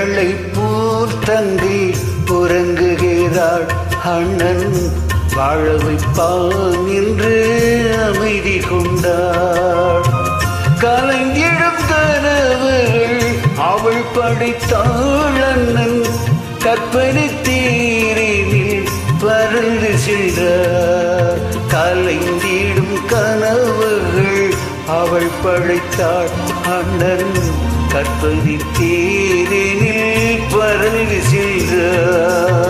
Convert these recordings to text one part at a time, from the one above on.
மலர்களை போல் தங்கி உறங்குகிறாள். அண்ணன் வாழ வைப்பான் என்று அமைதி கொண்டாள். கலைஞிடும் கனவுகள் அவள் படைத்தாள். அண்ணன் கற்பனை தீரினில் பறந்து சென்றார். கலைந்திடும் கனவுகள் அவள் படைத்தாள். அண்ணன் கற்பனை தீரினில் பறந்து சென்றார்.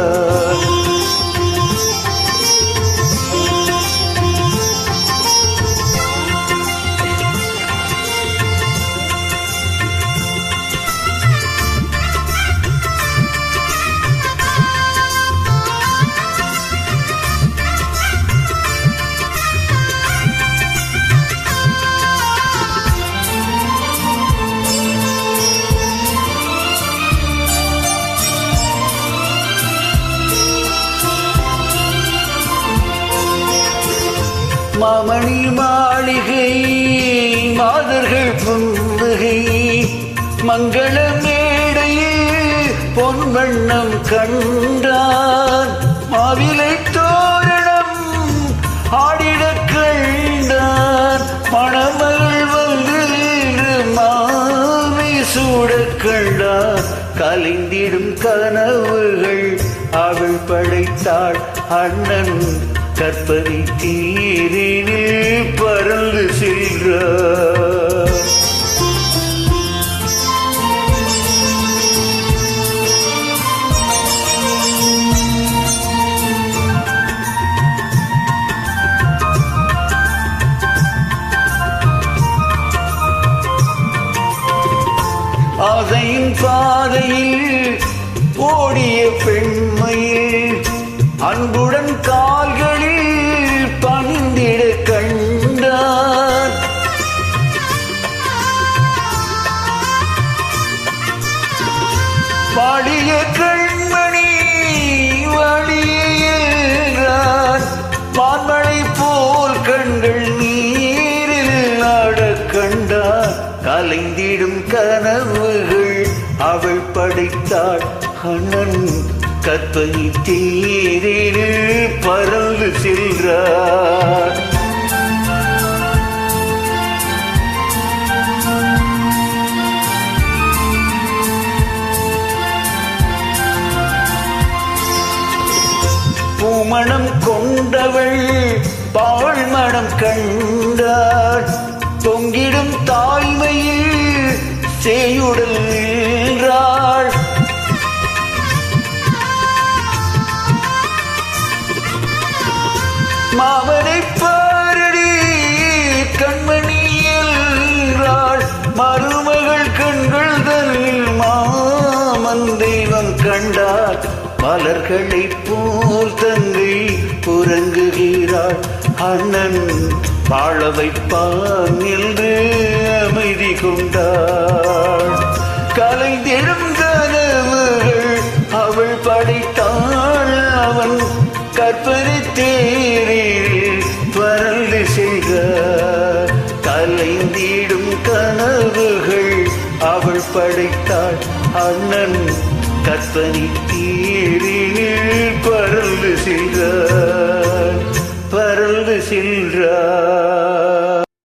மாமணி மாளிகை மாதர்கள் புன்னகை மங்கள மேடையில் பொன்வண்ணம் கண்டான். மாவிலை தோரணம் ஆடிட கண்டான். மணமகள் வந்து மாவி சூட கண்டான். கலைந்திடும் கனவுகள் அவள் படைத்தாள். அண்ணன் கற்பனை தீரினில் பறந்து சென்றார். ஆசையின் பாதையில் ஓடிய பெண்மையில் அன்புடன் கால்களில் பணிந்திட கண்டார். பாடிய கண்மணி வழியார். பான்மழை போல் கண்கள் நீரில் ஆட கண்டார். கலைந்திடும் கனவுகள் அவள் படைத்தாள். அண்ணன் கற்பனை தீரினில் பறந்து சென்றார். பூமணம் கொண்டவள் பால் மணம் கண்டாள். தொங்கிடும் தாய்மையில் சேயுடல் நின்றாள். மாமனை பாரடி கண்மணி என்றாள். மருமகள் கண்கள் தன்னில் மாமன் தெய்வம் கண்டாள். மலர்களை போல் தங்கை உறங்குகிறாள். அண்ணன் வாழ வைப்பான் என்று அமைதி கொண்டாள். கலைந்திடும் கனவுகள் அவள் படைத்தாள். அவன் கற்பனை தேரில் பறந்து சென்றார். கலைந்திடும் கனவுகள் அவள் படைத்தாள். அண்ணன் கற்பனை தேரில் பறந்து சென்றார்.